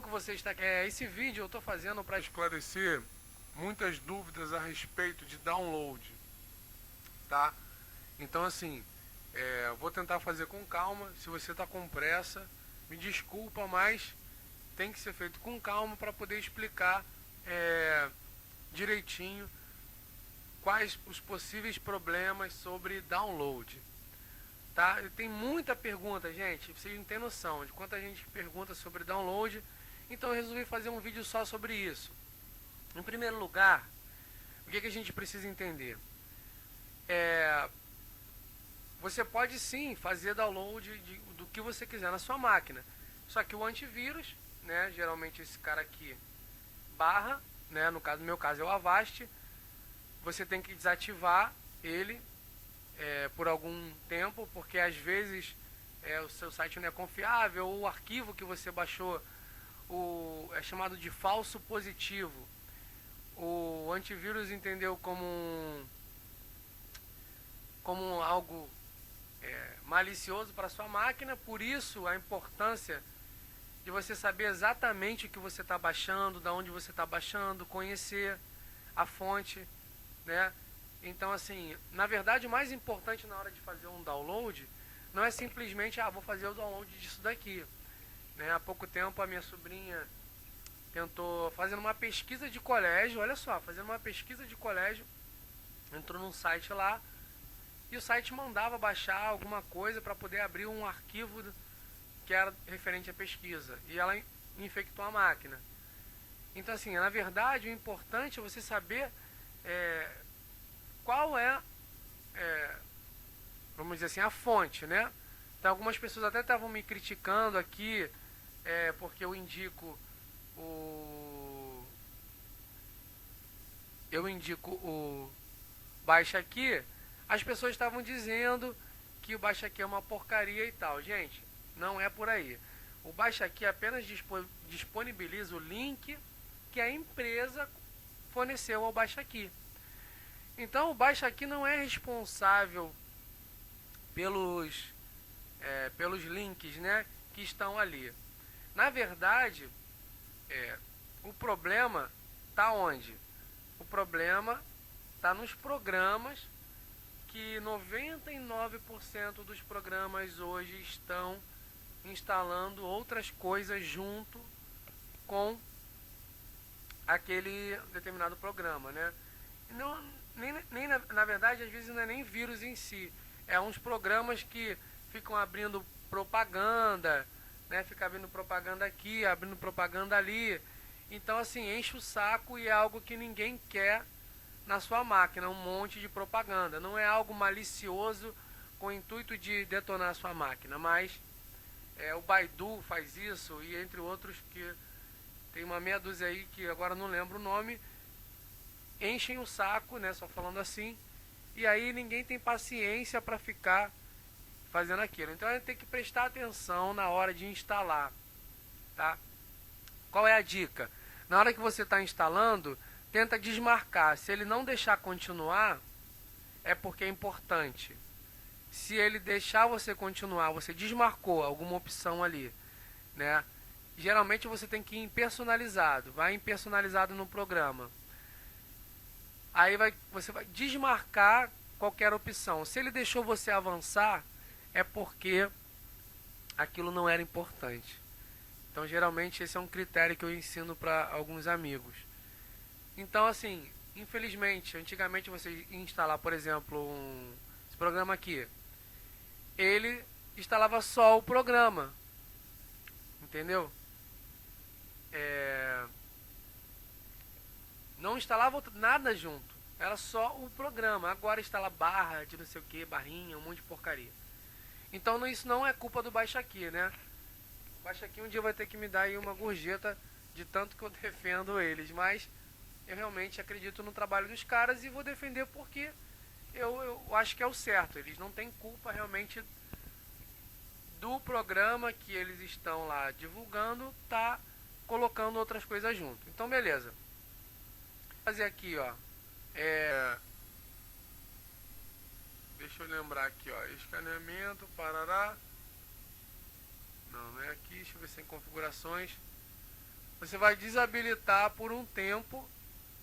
Que você está esse vídeo eu estou fazendo para esclarecer muitas dúvidas a respeito de download, tá? Então assim, vou tentar fazer com calma. Se você está com pressa, me desculpa, mas tem que ser feito com calma para poder explicar direitinho quais os possíveis problemas sobre download, tá? Tem muita pergunta, gente, vocês não têm noção de quanta gente pergunta sobre download. Então eu resolvi fazer um vídeo só sobre isso. Em primeiro lugar, o que a gente precisa entender? Você pode sim fazer download do que você quiser na sua máquina. Só que o antivírus, né, geralmente esse cara aqui, barra, né, no meu caso é o Avast, você tem que desativar ele por algum tempo, porque às vezes o seu site não é confiável, ou o arquivo que você baixou é chamado de falso positivo. O antivírus entendeu como algo malicioso para sua máquina. Por isso a importância de você saber exatamente o que você está baixando, da onde você está baixando, conhecer a fonte, né? Então assim, na verdade o mais importante na hora de fazer um download não é simplesmente, vou fazer o download disso daqui. Há pouco tempo a minha sobrinha tentou, fazendo uma pesquisa de colégio, olha só, fazendo uma pesquisa de colégio, entrou num site lá e o site mandava baixar alguma coisa para poder abrir um arquivo que era referente à pesquisa, e ela infectou a máquina. Então assim, na verdade o importante é você saber qual vamos dizer assim, a fonte, né? Então algumas pessoas até estavam me criticando aqui, porque eu indico o Baixa Aqui. As pessoas estavam dizendo que o Baixa Aqui é uma porcaria e tal. Gente, não é por aí. O Baixa Aqui apenas disponibiliza o link que a empresa forneceu ao Baixa Aqui. Então o Baixa Aqui não é responsável pelos links, né, que estão ali. Na verdade, o problema está onde? O problema está nos programas, que 99% dos programas hoje estão instalando outras coisas junto com aquele determinado programa, né? Não, nem na verdade, às vezes não é nem vírus em si. É uns programas que ficam abrindo propaganda, né? Fica abrindo propaganda aqui, abrindo propaganda ali. Então assim, enche o saco e é algo que ninguém quer na sua máquina, um monte de propaganda. Não é algo malicioso com o intuito de detonar a sua máquina, mas o Baidu faz isso, e entre outros, que tem uma meia dúzia aí que agora não lembro o nome, enchem o saco, né, só falando assim, e aí ninguém tem paciência para ficar fazendo aquilo. Então a gente tem que prestar atenção na hora de instalar, tá? Qual é a dica? Na hora que você está instalando, tenta desmarcar. Se ele não deixar continuar, é porque é importante. Se ele deixar você continuar, você desmarcou alguma opção ali, né? Geralmente você tem que ir em personalizado. Vai em personalizado no programa. Aí você vai desmarcar qualquer opção. Se ele deixou você avançar, é porque aquilo não era importante. Então geralmente esse é um critério que eu ensino para alguns amigos. Então assim, infelizmente, antigamente você ia instalar, por exemplo, esse programa aqui, ele instalava só o programa, entendeu? Não instalava nada junto, era só o programa. Agora instala barra de não sei o que, barrinha, um monte de porcaria. Então isso não é culpa do Baixa Aqui, né? O Baixa Aqui um dia vai ter que me dar aí uma gorjeta de tanto que eu defendo eles, mas eu realmente acredito no trabalho dos caras e vou defender porque eu acho que é o certo. Eles não têm culpa realmente do programa que eles estão lá divulgando, tá colocando outras coisas junto. Então beleza. Vou fazer aqui, ó. Deixa eu lembrar aqui, ó. Escaneamento, parará. Não é aqui. Deixa eu ver se tem configurações. você vai desabilitar por um tempo,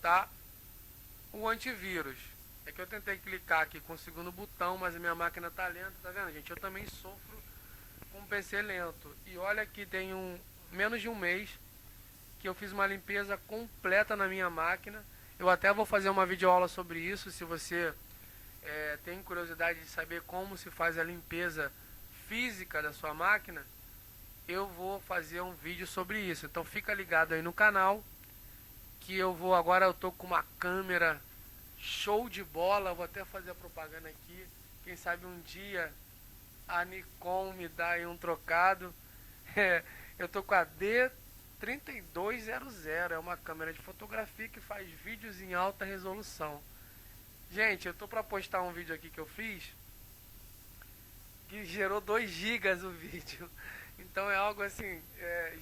tá? O antivírus. É que eu tentei clicar aqui com o segundo botão, mas a minha máquina tá lenta, tá vendo, gente? Eu também sofro com um PC lento. E olha que tem menos de um mês que eu fiz uma limpeza completa na minha máquina. Eu até vou fazer uma videoaula sobre isso, se você tem curiosidade de saber como se faz a limpeza física da sua máquina, eu vou fazer um vídeo sobre isso. Então fica ligado aí no canal, que agora eu tô com uma câmera show de bola, vou até fazer a propaganda aqui, quem sabe um dia a Nikon me dá aí um trocado. Eu tô com a D3200, é uma câmera de fotografia que faz vídeos em alta resolução. Gente, eu tô para postar um vídeo aqui que eu fiz, que gerou 2 gigas o vídeo. Então é algo assim,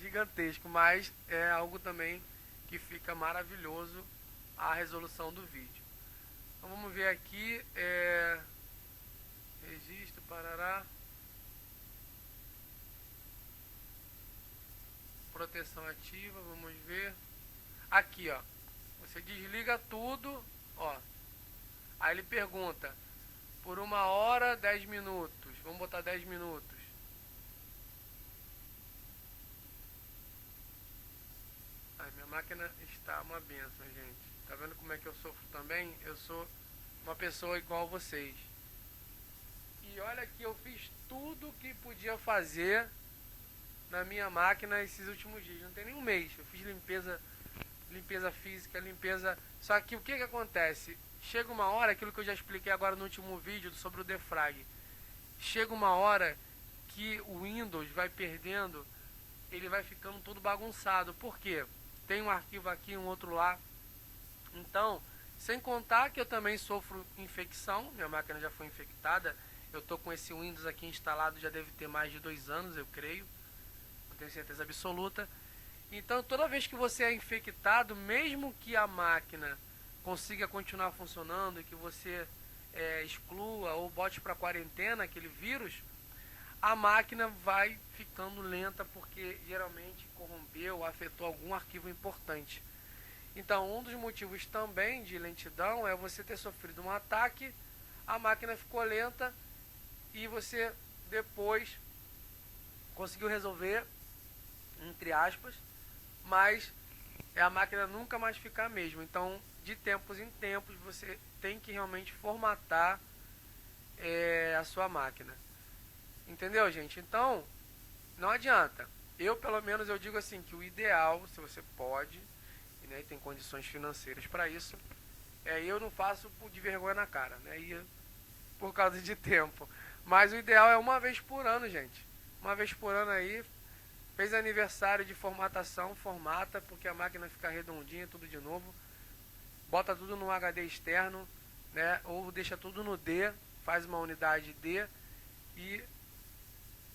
gigantesco, mas é algo também que fica maravilhoso a resolução do vídeo. Então vamos ver aqui, registro, parará, proteção ativa, vamos ver. Aqui, ó, você desliga tudo, ó. Aí ele pergunta, por 1 hora, 10 minutos. Vamos botar 10 minutos. Ai, minha máquina está uma benção, gente. Tá vendo como é que eu sofro também? Eu sou uma pessoa igual a vocês. E olha que eu fiz tudo que podia fazer na minha máquina esses últimos dias. Não tem nem um mês. Eu fiz limpeza física, limpeza... Só que o que acontece? Chega uma hora, aquilo que eu já expliquei agora no último vídeo sobre o defrag. Chega uma hora que o Windows vai perdendo, ele vai ficando todo bagunçado. Por quê? Tem um arquivo aqui, um outro lá. Então, sem contar que eu também sofro infecção, minha máquina já foi infectada. Eu tô com esse Windows aqui instalado, já deve ter mais de 2 anos, eu creio. Não tenho certeza absoluta. Então, toda vez que você é infectado, mesmo que a máquina consiga continuar funcionando e que você exclua ou bote para quarentena aquele vírus, a máquina vai ficando lenta porque geralmente corrompeu, afetou algum arquivo importante. Então, um dos motivos também de lentidão é você ter sofrido um ataque, a máquina ficou lenta e você depois conseguiu resolver, entre aspas, mas a máquina nunca mais fica a mesma. Então, de tempos em tempos, você tem que realmente formatar a sua máquina. Entendeu, gente? Então, não adianta. Eu, pelo menos, eu digo assim, que o ideal, se você pode, e né, tem condições financeiras para isso, eu não faço de vergonha na cara, né? E por causa de tempo. Mas o ideal é uma vez por ano, gente. Uma vez por ano aí, fez aniversário de formatação, formata, porque a máquina fica redondinha, tudo de novo. Bota tudo no HD externo, né? Ou deixa tudo no D, faz uma unidade D e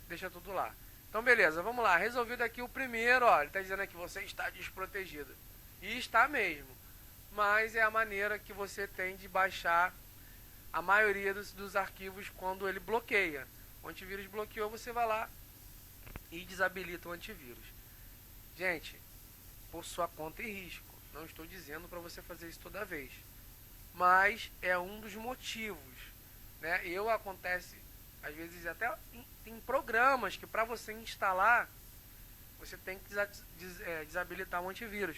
deixa tudo lá. Então beleza, vamos lá. Resolvido aqui o primeiro, ó, ele está dizendo aqui que você está desprotegido. E está mesmo. Mas é a maneira que você tem de baixar a maioria dos arquivos quando ele bloqueia. O antivírus bloqueou, você vai lá e desabilita o antivírus. Gente, por sua conta e risco. Não estou dizendo para você fazer isso toda vez. Mas é um dos motivos, né? Acontece, às vezes até tem programas que para você instalar, você tem que desabilitar o antivírus.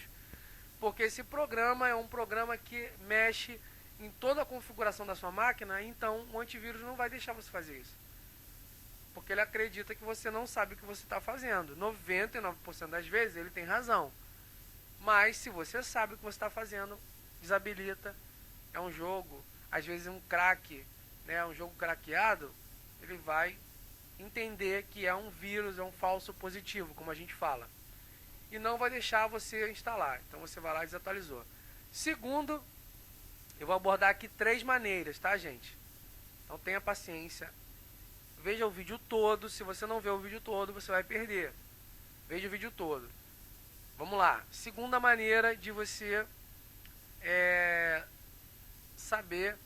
Porque esse programa é um programa que mexe em toda a configuração da sua máquina, então o antivírus não vai deixar você fazer isso. Porque ele acredita que você não sabe o que você está fazendo. 99% das vezes ele tem razão. Mas se você sabe o que você está fazendo, desabilita. É um jogo, às vezes um crack, né, um jogo craqueado, ele vai entender que é um vírus, é um falso positivo, como a gente fala. E não vai deixar você instalar. Então você vai lá e desatualizou. Segundo, eu vou abordar aqui 3 maneiras, tá, gente? Então tenha paciência. Veja o vídeo todo. Se você não vê o vídeo todo, você vai perder. Veja o vídeo todo. Vamos lá. Segunda maneira de você saber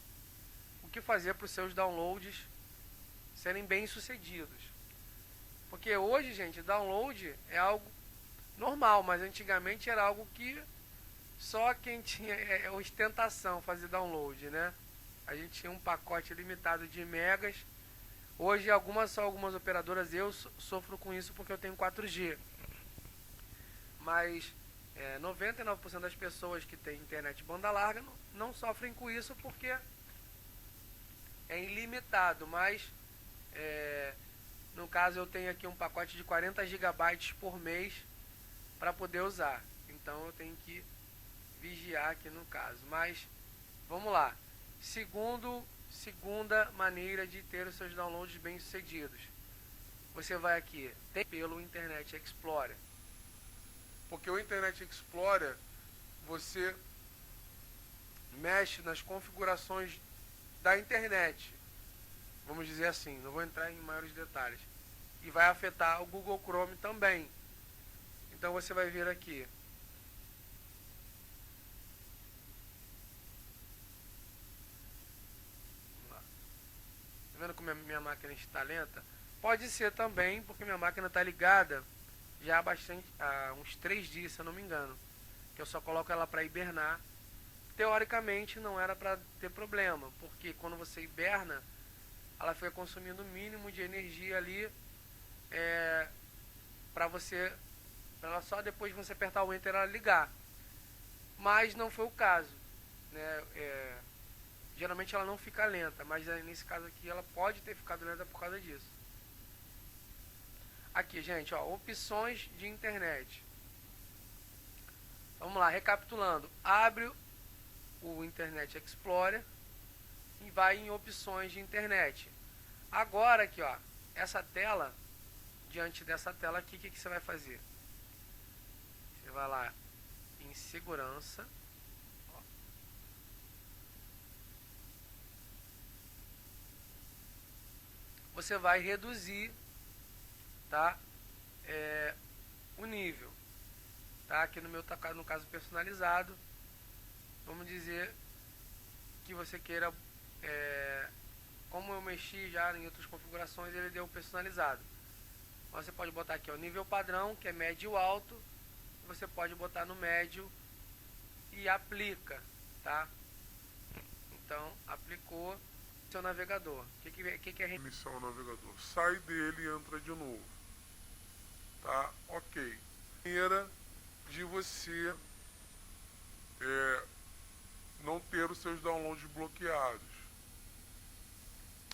o que fazer para os seus downloads serem bem sucedidos. Porque hoje, gente, download é algo normal, mas antigamente era algo que só quem tinha ostentação fazer download, né? A gente tinha um pacote limitado de megas. Hoje algumas operadoras eu sofro com isso porque eu tenho 4G. Mas 99% das pessoas que têm internet banda larga não sofrem com isso porque é ilimitado. Mas no caso eu tenho aqui um pacote de 40 GB por mês para poder usar. Então eu tenho que vigiar aqui no caso. Mas vamos lá. Segunda maneira de ter os seus downloads bem sucedidos. Você vai aqui, tem pelo Internet Explorer. Porque o Internet Explorer, você mexe nas configurações da internet. Vamos dizer assim, não vou entrar em maiores detalhes. E vai afetar o Google Chrome também. Então você vai vir aqui. Tá vendo como minha máquina está lenta? Pode ser também, porque minha máquina está ligada já há uns 3 dias, se eu não me engano. Que eu só coloco ela para hibernar. Teoricamente não era para ter problema, porque quando você hiberna, ela fica consumindo o mínimo de energia ali para ela só depois de você apertar o Enter ela ligar. Mas não foi o caso, né? Geralmente ela não fica lenta, mas nesse caso aqui ela pode ter ficado lenta por causa disso. Aqui, gente, ó, opções de internet. Vamos lá, recapitulando. Abre o Internet Explorer e vai em opções de internet. Agora aqui, ó, essa tela, diante dessa tela aqui, o que você vai fazer? Você vai lá em segurança. Ó. Você vai reduzir, tá? O nível, tá? Aqui no caso personalizado, vamos dizer que você queira, como eu mexi já em outras configurações, ele deu personalizado. Você pode botar aqui o nível padrão, que é médio alto, você pode botar no médio e aplica, tá? Então, aplicou seu navegador. O que é reiniciar o navegador? Sai dele e entra de novo. Tá? Ok. Maneira de você não ter os seus downloads bloqueados.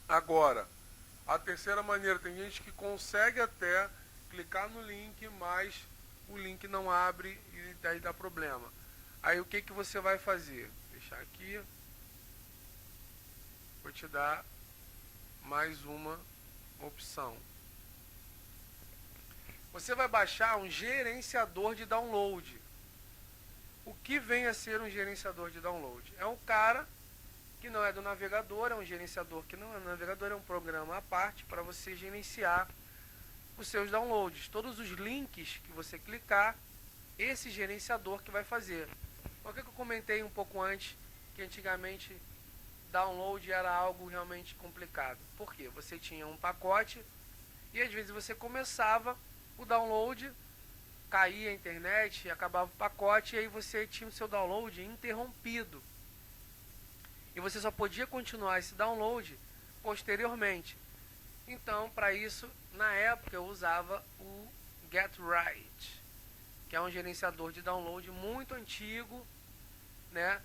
Agora, a terceira maneira, tem gente que consegue até clicar no link, mas o link não abre e daí dá problema. Aí o que você vai fazer? Vou deixar aqui. Vou te dar mais uma opção. Você vai baixar um gerenciador de download. O que vem a ser um gerenciador de download? É um cara que não é do navegador, é um gerenciador que não é do navegador, é um programa à parte para você gerenciar os seus downloads. Todos os links que você clicar, esse gerenciador que vai fazer. Por que eu comentei um pouco antes que antigamente download era algo realmente complicado? Porque você tinha um pacote e às vezes você começava o download, caía a internet, acabava o pacote e aí você tinha o seu download interrompido. E você só podia continuar esse download posteriormente. Então, para isso, na época eu usava o GetRight, que é um gerenciador de download muito antigo, né,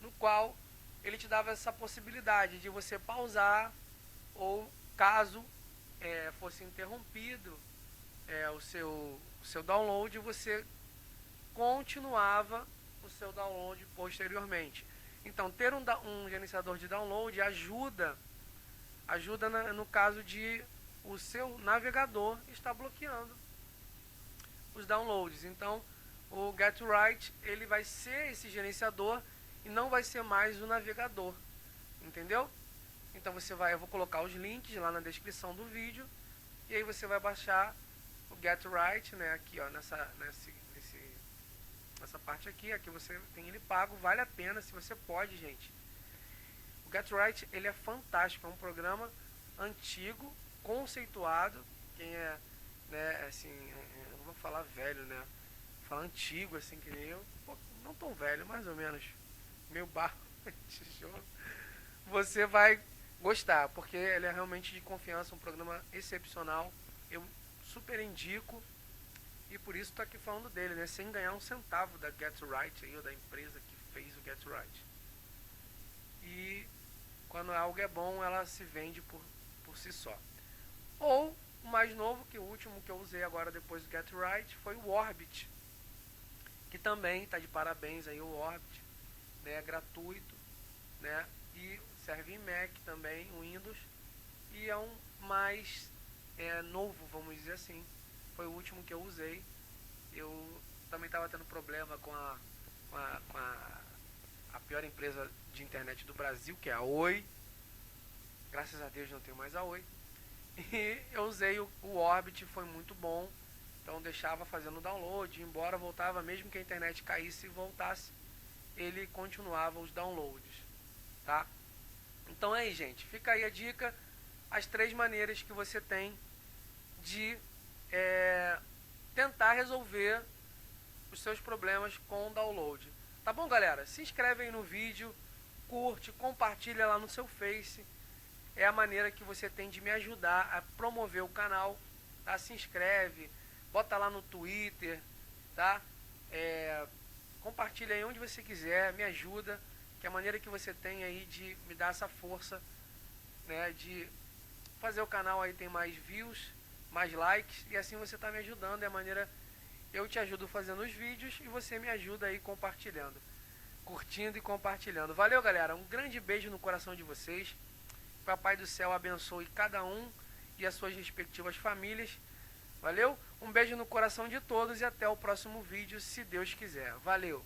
no qual ele te dava essa possibilidade de você pausar ou, caso fosse interrompido o seu download, você continuava o seu download posteriormente. Então, ter um gerenciador de download ajuda no caso de o seu navegador estar bloqueando os downloads. Então, o GetRight, ele vai ser esse gerenciador e não vai ser mais o navegador, entendeu? Então eu vou colocar os links lá na descrição do vídeo e aí você vai baixar o GetRight, né? Aqui, ó, nessa parte aqui você tem ele pago, vale a pena se você pode, gente. O GetRight, ele é fantástico, é um programa antigo, conceituado. Quem é, né, assim, não vou falar velho, né? falar antigo, assim, que nem eu. Pô, não tão velho, mais ou menos. Meio barro. Você vai gostar, porque ele é realmente de confiança, um programa excepcional. Eu super indico. E por isso tô aqui falando dele, né? Sem ganhar um centavo da Get Right aí, ou da empresa que fez o Get Right. E quando algo é bom, ela se vende por si só. Ou o mais novo, que o último que eu usei agora depois do Get Right, foi o Orbit. Que também tá de parabéns aí o Orbit, né? É gratuito, né? E serve em Mac também, Windows. E é um mais novo, vamos dizer assim. Foi o último que eu usei. Eu também estava tendo problema com a pior empresa de internet do Brasil, que é a Oi. Graças a Deus não tenho mais a Oi. E eu usei o Orbit, foi muito bom. Então deixava fazendo o download, embora voltava, mesmo que a internet caísse e voltasse, ele continuava os downloads, tá? Então é aí, gente, fica aí a dica, as 3 maneiras que você tem de tentar resolver os seus problemas com o download. Tá bom, galera? Se inscreve aí no vídeo, curte, compartilha lá no seu Face. É a maneira que você tem de me ajudar a promover o canal, tá? Se inscreve, bota lá no Twitter, tá? Compartilha aí onde você quiser, me ajuda, que é a maneira que você tem aí de me dar essa força, né? De fazer o canal aí ter mais views, mais likes, e assim você está me ajudando. É a maneira, eu te ajudo fazendo os vídeos e você me ajuda aí compartilhando, curtindo e compartilhando. Valeu, galera, um grande beijo no coração de vocês. Papai do céu abençoe cada um e as suas respectivas famílias. Valeu, um beijo no coração de todos e até o próximo vídeo, se Deus quiser. Valeu.